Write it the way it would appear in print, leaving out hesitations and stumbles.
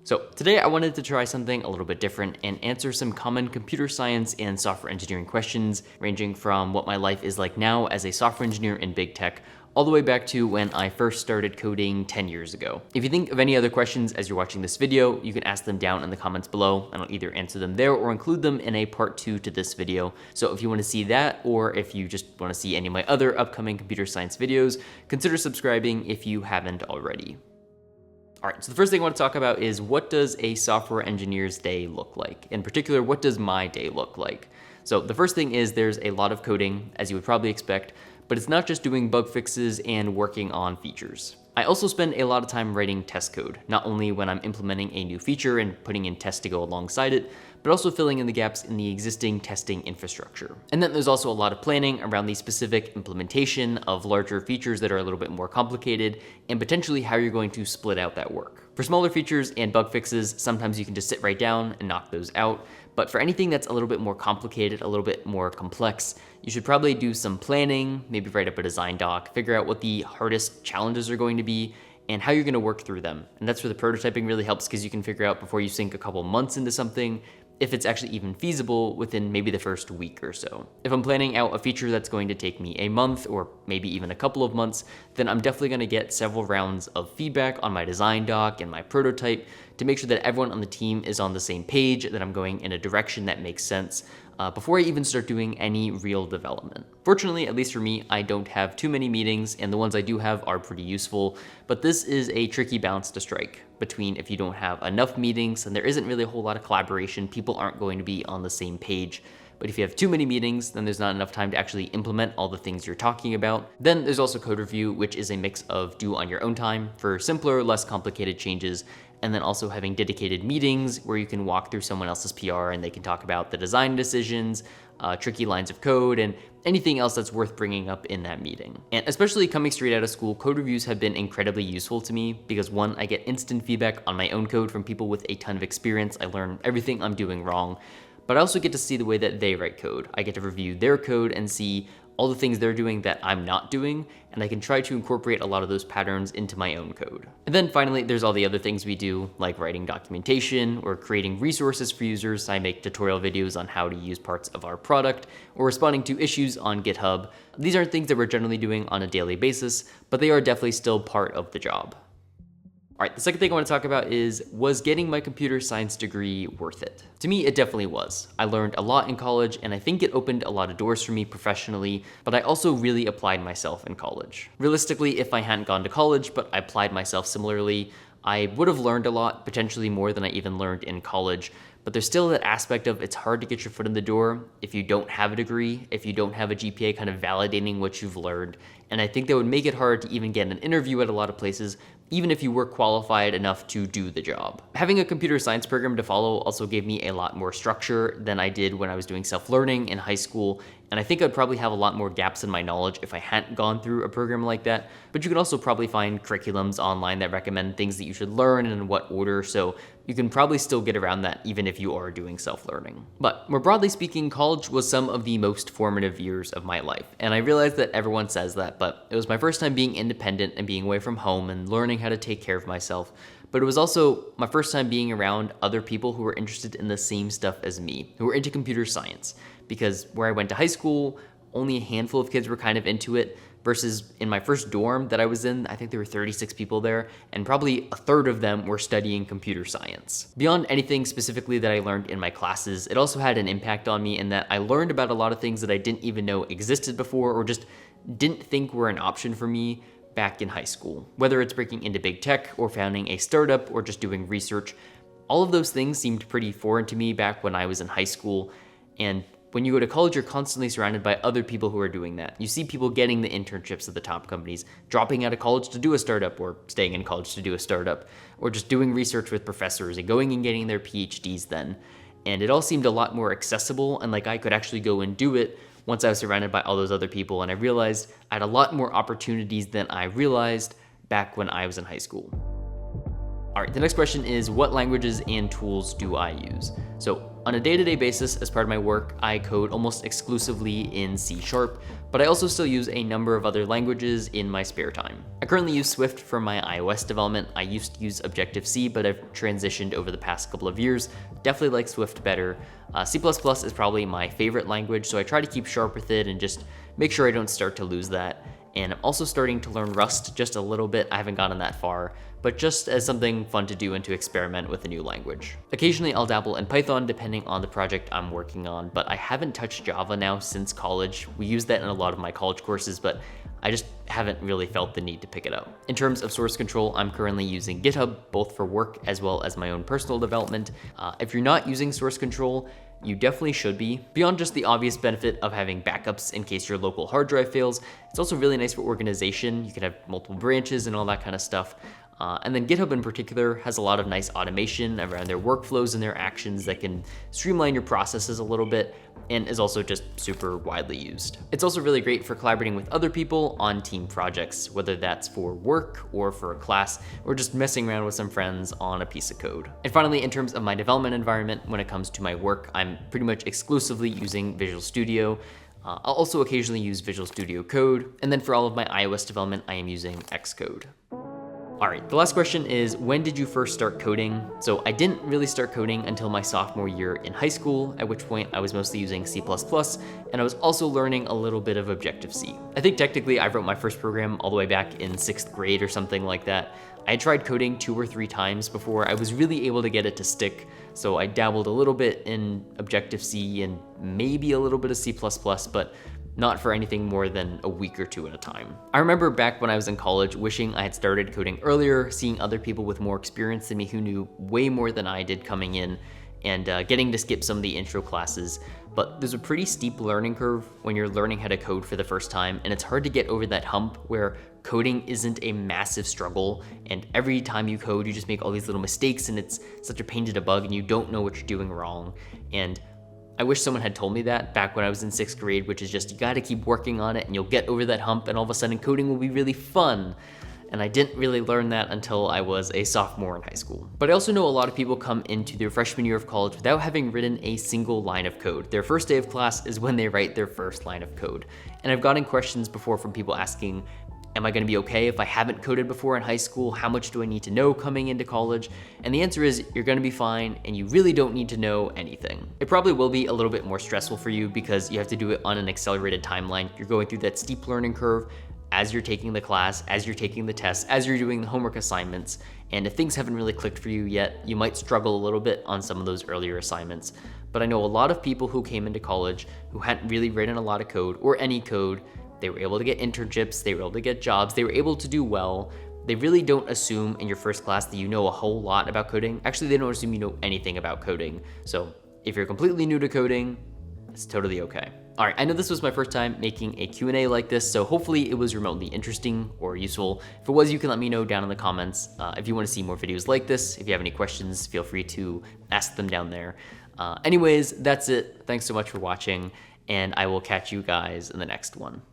So today I wanted to try something a little bit different and answer some common computer science and software engineering questions, ranging from what my life is like now as a software engineer in big tech, all the way back to when I first started coding 10 years ago. If you think of any other questions as you're watching this video, you can ask them down in the comments below, and I'll either answer them there or include them in a part 2 to this video. So if you want to see that, or if you just want to see any of my other upcoming computer science videos, consider subscribing if you haven't already. All right, so the first thing I want to talk about is, what does a software engineer's day look like? In particular, what does my day look like? So the first thing is, there's a lot of coding, as you would probably expect, but it's not just doing bug fixes and working on features. I also spend a lot of time writing test code, not only when I'm implementing a new feature and putting in tests to go alongside it, but also filling in the gaps in the existing testing infrastructure. And then there's also a lot of planning around the specific implementation of larger features that are a little bit more complicated, and potentially how you're going to split out that work. For smaller features and bug fixes, sometimes you can just sit right down and knock those out. But for anything that's a little bit more complicated, a little bit more complex, you should probably do some planning, maybe write up a design doc, figure out what the hardest challenges are going to be, and how you're going to work through them. And that's where the prototyping really helps, because you can figure out before you sink a couple months into something if it's actually even feasible within maybe the first week or so. If I'm planning out a feature that's going to take me a month or maybe even a couple of months, then I'm definitely going to get several rounds of feedback on my design doc and my prototype to make sure that everyone on the team is on the same page, that I'm going in a direction that makes sense, before I even start doing any real development. Fortunately, at least for me, I don't have too many meetings, and the ones I do have are pretty useful, but this is a tricky balance to strike between, if you don't have enough meetings and there isn't really a whole lot of collaboration, people aren't going to be on the same page. But if you have too many meetings, then there's not enough time to actually implement all the things you're talking about. Then there's also code review, which is a mix of do on your own time for simpler, less complicated changes, and then also having dedicated meetings where you can walk through someone else's PR and they can talk about the design decisions, tricky lines of code, and anything else that's worth bringing up in that meeting. And especially coming straight out of school, code reviews have been incredibly useful to me because, one, I get instant feedback on my own code from people with a ton of experience. I learn everything I'm doing wrong, but I also get to see the way that they write code. I get to review their code and see all the things they're doing that I'm not doing, and I can try to incorporate a lot of those patterns into my own code. And then finally, there's all the other things we do, like writing documentation or creating resources for users. I make tutorial videos on how to use parts of our product, or responding to issues on GitHub. These aren't things that we're generally doing on a daily basis, but they are definitely still part of the job. All right, the second thing I want to talk about is, was getting my computer science degree worth it? To me, it definitely was. I learned a lot in college, and I think it opened a lot of doors for me professionally, but I also really applied myself in college. Realistically, if I hadn't gone to college, but I applied myself similarly, I would have learned a lot, potentially more than I even learned in college. But there's still that aspect of, it's hard to get your foot in the door if you don't have a degree, if you don't have a GPA kind of validating what you've learned. And I think that would make it hard to even get an interview at a lot of places, even if you were qualified enough to do the job. Having a computer science program to follow also gave me a lot more structure than I did when I was doing self-learning in high school, and I think I'd probably have a lot more gaps in my knowledge if I hadn't gone through a program like that. But you can also probably find curriculums online that recommend things that you should learn and in what order, so you can probably still get around that even if you are doing self-learning. But more broadly speaking, college was some of the most formative years of my life. And I realize that everyone says that, but it was my first time being independent and being away from home and learning how to take care of myself. But it was also my first time being around other people who were interested in the same stuff as me, who were into computer science. Because where I went to high school, only a handful of kids were kind of into it, versus in my first dorm that I was in, I think there were 36 people there, and probably a third of them were studying computer science. Beyond anything specifically that I learned in my classes, it also had an impact on me in that I learned about a lot of things that I didn't even know existed before, or just didn't think were an option for me back in high school. Whether it's breaking into big tech, or founding a startup, or just doing research, all of those things seemed pretty foreign to me back when I was in high school. And when you go to college, you're constantly surrounded by other people who are doing that. You see people getting the internships at the top companies, dropping out of college to do a startup, or staying in college to do a startup, or just doing research with professors and going and getting their PhDs then. And it all seemed a lot more accessible, and like I could actually go and do it once I was surrounded by all those other people. And I realized I had a lot more opportunities than I realized back when I was in high school. All right, the next question is, what languages and tools do I use? So on a day-to-day basis, as part of my work, I code almost exclusively in C#, but I also still use a number of other languages in my spare time. I currently use Swift for my iOS development. I used to use Objective-C, but I've transitioned over the past couple of years. Definitely like Swift better. C++ is probably my favorite language, so I try to keep sharp with it and just make sure I don't start to lose that. And I'm also starting to learn Rust just a little bit. I haven't gotten that far, but just as something fun to do and to experiment with a new language. Occasionally I'll dabble in Python depending on the project I'm working on, but I haven't touched Java now since college. We use that in a lot of my college courses, but I just haven't really felt the need to pick it up. In terms of source control, I'm currently using GitHub, both for work as well as my own personal development. If you're not using source control, you definitely should be. Beyond just the obvious benefit of having backups in case your local hard drive fails, it's also really nice for organization. You can have multiple branches and all that kind of stuff. And then GitHub in particular has a lot of nice automation around their workflows and their actions that can streamline your processes a little bit, and is also just super widely used. It's also really great for collaborating with other people on team projects, whether that's for work or for a class, or just messing around with some friends on a piece of code. And finally, in terms of my development environment, when it comes to my work, I'm pretty much exclusively using Visual Studio. I'll also occasionally use Visual Studio Code, and then for all of my iOS development, I am using Xcode. All right, the last question is, when did you first start coding? So I didn't really start coding until my sophomore year in high school, at which point I was mostly using C++, and I was also learning a little bit of Objective-C. I think technically I wrote my first program all the way back in 6th grade or something like that. I had tried coding 2 or 3 times before I was really able to get it to stick, so I dabbled a little bit in Objective-C and maybe a little bit of C++, but not for anything more than a week or 2 at a time. I remember back when I was in college wishing I had started coding earlier, seeing other people with more experience than me who knew way more than I did coming in, and getting to skip some of the intro classes. But there's a pretty steep learning curve when you're learning how to code for the first time, and it's hard to get over that hump where coding isn't a massive struggle, and every time you code, you just make all these little mistakes, and it's such a pain to debug, and you don't know what you're doing wrong. And I wish someone had told me that back when I was in 6th grade, which is just, you gotta keep working on it and you'll get over that hump, and all of a sudden coding will be really fun. And I didn't really learn that until I was a sophomore in high school. But I also know a lot of people come into their freshman year of college without having written a single line of code. Their first day of class is when they write their first line of code. And I've gotten questions before from people asking, am I gonna be okay if I haven't coded before in high school? How much do I need to know coming into college? And the answer is, you're gonna be fine, and you really don't need to know anything. It probably will be a little bit more stressful for you because you have to do it on an accelerated timeline. You're going through that steep learning curve as you're taking the class, as you're taking the tests, as you're doing the homework assignments. And if things haven't really clicked for you yet, you might struggle a little bit on some of those earlier assignments. But I know a lot of people who came into college who hadn't really written a lot of code or any code. They were able to get internships, they were able to get jobs, they were able to do well. They really don't assume in your first class that you know a whole lot about coding. Actually, they don't assume you know anything about coding. So if you're completely new to coding, it's totally okay. All right, I know this was my first time making a Q&A like this, so hopefully it was remotely interesting or useful. If it was, you can let me know down in the comments. If you want to see more videos like this, if you have any questions, feel free to ask them down there. Anyways, that's it. Thanks so much for watching, and I will catch you guys in the next one.